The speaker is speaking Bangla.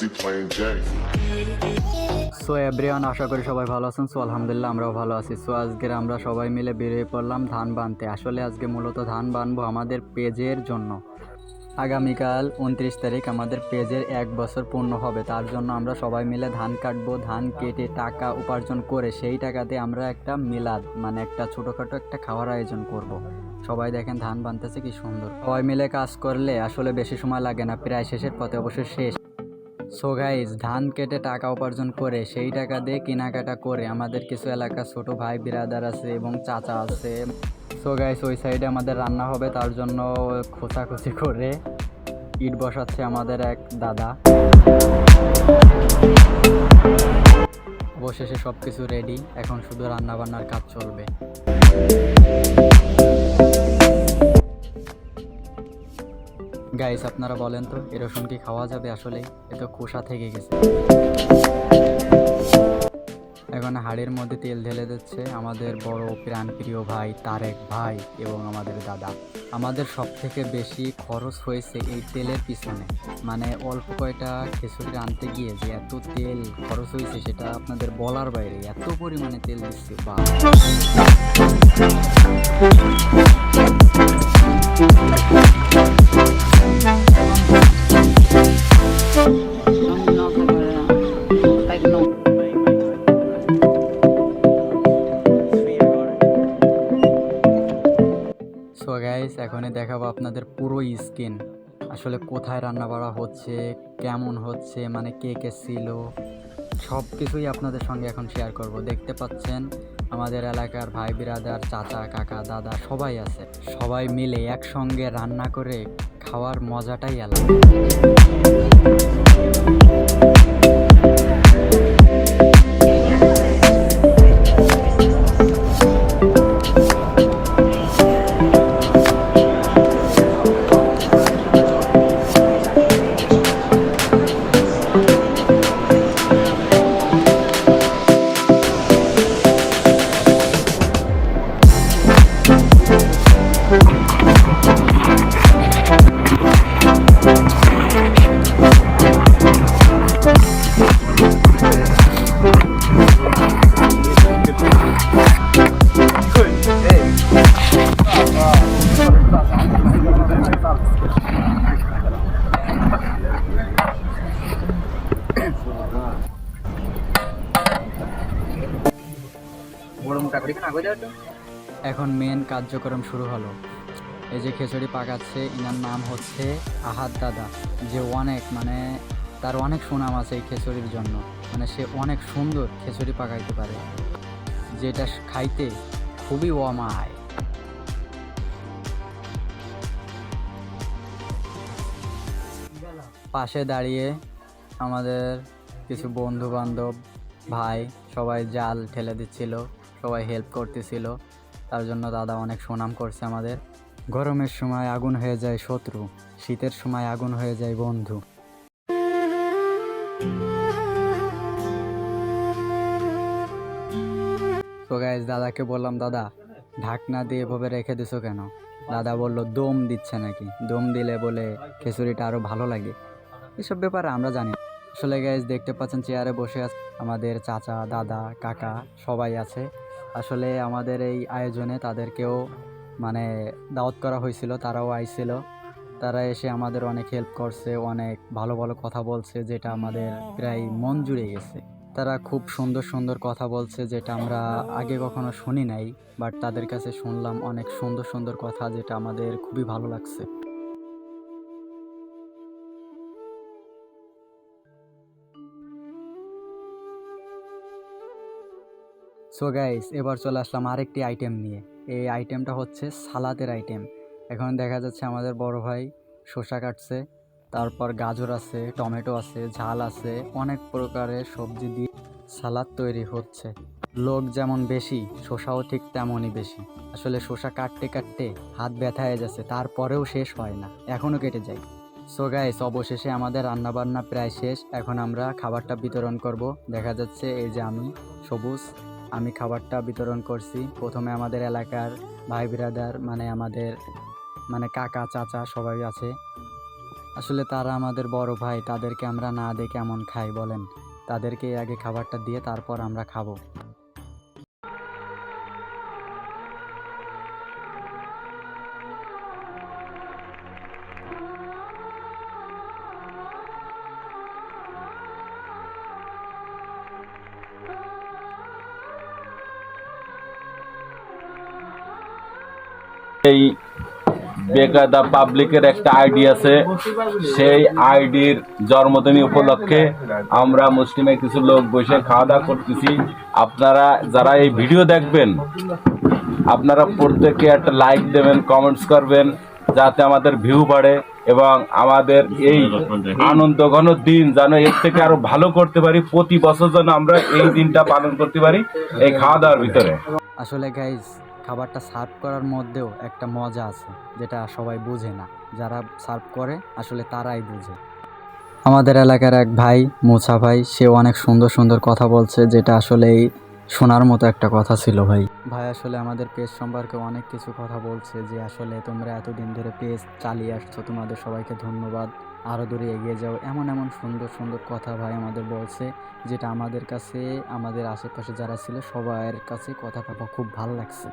he playing Jay. So everyone, আশা করি সবাই ভালো আছেন। সো আলহামদুলিল্লাহ আমরাও ভালো আছি। সো আজকের আমরা সবাই মিলে বেরিয়ে পড়লাম ধান বানতে। আসলে আজকে মূলত ধান বানবো আমাদের পেজের জন্য। আগামীকাল 29 তারিখ আমাদের পেজের 1 বছর পূর্ণ হবে। তার জন্য আমরা সবাই মিলে ধান কাটবো। ধান কেটে টাকা উপার্জন করে সেই টাকাতে আমরা একটা মিলাদ মানে একটা ছোটোখাটো একটা খাওয়ার আয়োজন করব। সবাই দেখেন ধান বানতেছে কি সুন্দর। সবাই মিলে কাজ করলে আসলে বেশি সময় লাগে না, প্রায় শেষের পথে, অবশ্যই শেষ। সো গাইজ, ধান কেটে টাকা উপার্জন করে সেই টাকা দিয়ে কেনাকাটা করে আমাদের কিছু এলাকা ছোট ভাই বিরাদার আছে এবং চাচা আছে। সো গাইজ, ওই সাইডে আমাদের রান্না হবে, তার জন্য খোঁচাখুচি করে ইট বসাচ্ছে আমাদের এক দাদা। অবশেষে সব কিছু রেডি, এখন শুধু রান্না বান্নার কাজ চলবে। গাইস, আপনারা বলেন তো এ রসুন কি খাওয়া যাবে? আসলে এ তো খোসা থেকে গেছে। এখন হাড়ির মধ্যে তেল ঢেলে দিচ্ছে আমাদের বড় প্রাণপ্রিয় ভাই তারেক ভাই এবং আমাদের দাদা। আমাদের সব থেকে বেশি খরচ হয়েছে এই তেলের পিছনে, মানে অল্প কয়টা খিচুড়ি আনতে গিয়ে যে এত তেল খরচ হয়েছে সেটা আপনাদের বলার বাইরে। এত পরিমাণে তেল দিচ্ছে বা সো গাইস, এখনই দেখাবো আপনাদের পুরো স্কিন আসলে কোথায় রান্না করা হচ্ছে, কেমন হচ্ছে, মানে কে কে ছিল, সব কিছুই আপনাদের সঙ্গে এখন শেয়ার করব। দেখতে পাচ্ছেন আমাদের এলাকার ভাই বিরাদার, চাচা, কাকা, দাদা সবাই আছে। সবাই মিলে একসঙ্গে রান্না করে খাওয়ার মজাটাই আলাদা। এখন মেন কার্যক্রম শুরু হলো। এই যে খিচুড়ি পাকাচ্ছে, এনার নাম হচ্ছে আহাদ দাদা, যে অনেক মানে তার অনেক সুনাম আছে এই খিচুড়ির জন্য। মানে সে অনেক সুন্দর খিচুড়ি পাকাইতে পারে, যেটা খাইতে খুবই অমায়। পাশে দাঁড়িয়ে আমাদের কিছু বন্ধু বান্ধব ভাই সবাই জাল ঠেলে দিচ্ছিল, সবাই হেল্প করতেছিল। তার জন্য দাদা অনেক সুনাম করছে আমাদের। গরমের সময় আগুন হয়ে যায় শত্রু, শীতের সময় আগুন হয়ে যায় বন্ধু। তো গাইস, দাদাকে বললাম, দাদা ঢাকনা দিয়ে এভাবে রেখে দিছো কেন? দাদা বলল দম দিচ্ছে নাকি, দম দিলে বলে খিচুড়িটা আরো ভালো লাগে। এসব ব্যাপারে আমরা জানি না। আসলে গাইস, দেখতে পাচ্ছেন চেয়ারে বসে আছে আমাদের চাচা, দাদা, কাকা সবাই আছে। আসলে আমাদের এই আয়োজনে তাদেরকেও মানে দাওয়াত করা হয়েছিল, তারাও আইছিল। তারা এসে আমাদের অনেক হেল্প করছে, অনেক ভালো ভালো কথা বলছে, যেটা আমাদের প্রায় মন জুড়ে গেছে। তারা খুব সুন্দর সুন্দর কথা বলছে, যেটা আমরা আগে কখনো শুনি নাই, বাট তাদের কাছে শুনলাম অনেক সুন্দর সুন্দর কথা, যেটা আমাদের খুবই ভালো লাগছে। সো গাইস, এবার চলে আসলাম আরেকটি আইটেম নিয়ে। এই আইটেমটা হচ্ছে সালাদের আইটেম। এখন দেখা যাচ্ছে আমাদের বড় ভাই শসা কাটছে, তারপর গাজর আছে, টমেটো আছে, ঝাল আছে, অনেক প্রকারের সবজি দিয়ে সালাদ তৈরি হচ্ছে। লোক যেমন বেশি, শসাও ঠিক তেমনই বেশি। আসলে শসা কাটতে কাটতে হাত ব্যথা হয়ে যাচ্ছে, তারপরেও শেষ হয় না, এখনও কেটে যায়। সো গাইস, অবশেষে আমাদের রান্নাবান্না প্রায় শেষ। এখন আমরা খাবারটা বিতরণ করব। দেখা যাচ্ছে এই যে আমি সবুজ, আমি খাবারটা বিতরণ করছি। প্রথমে আমাদের এলাকার ভাই বিরাদার, মানে আমাদের কাকা চাচা সবাই আছে। আসলে তারা আমাদের বড় ভাই, তাদেরকে আমরা না দিয়ে কেমন খাই বলেন? তাদেরকে আগে খাবারটা দিয়ে তারপর আমরা খাবো। এই বেকায়দা পাবলিকের একটা আইডি আছে, সেই আইডির জন্মদিন উপলক্ষে আমরা মুসলিমের কিছু লোক বসে খাওয়া দাওয়া করতেছি। আপনারা যারা এই ভিডিও দেখবেন, আপনারা প্রত্যেকে একটা লাইক দেবেন, কমেন্টস করবেন, যাতে আমাদের ভিউ বাড়ে এবং আমাদের এই আনন্দ ঘন দিন যেন এর থেকে আরো ভালো করতে পারি। প্রতি বছর যেন আমরা এই দিনটা পালন করতে পারি এই খাওয়া দাওয়ার ভিতরে। আসলে গাইজ, খাবারটা সার্ভ করার মধ্যেও একটা মজা আছে, যেটা সবাই বুঝে না। যারা সার্ভ করে আসলে তারাই বুঝে। আমাদের এলাকার এক ভাই, মুছা ভাই, সে অনেক সুন্দর সুন্দর কথা বলছে, যেটা আসলে এই শোনার মতো একটা কথা ছিল। ভাই ভাই আসলে আমাদের পেজ সম্পর্কে অনেক কিছু কথা বলছে, যে আসলে তোমরা এতদিন ধরে পেজ চালিয়ে আসছো, তোমাদের সবাইকে ধন্যবাদ, আরও দূরে এগিয়ে যাও, এমন এমন সুন্দর সুন্দর কথা ভাই আমাদের বলছে, যেটা আমাদের কাছে, আমাদের আশেপাশে যারা ছিল সবার কাছে কথাটা খুব ভালো লাগছে।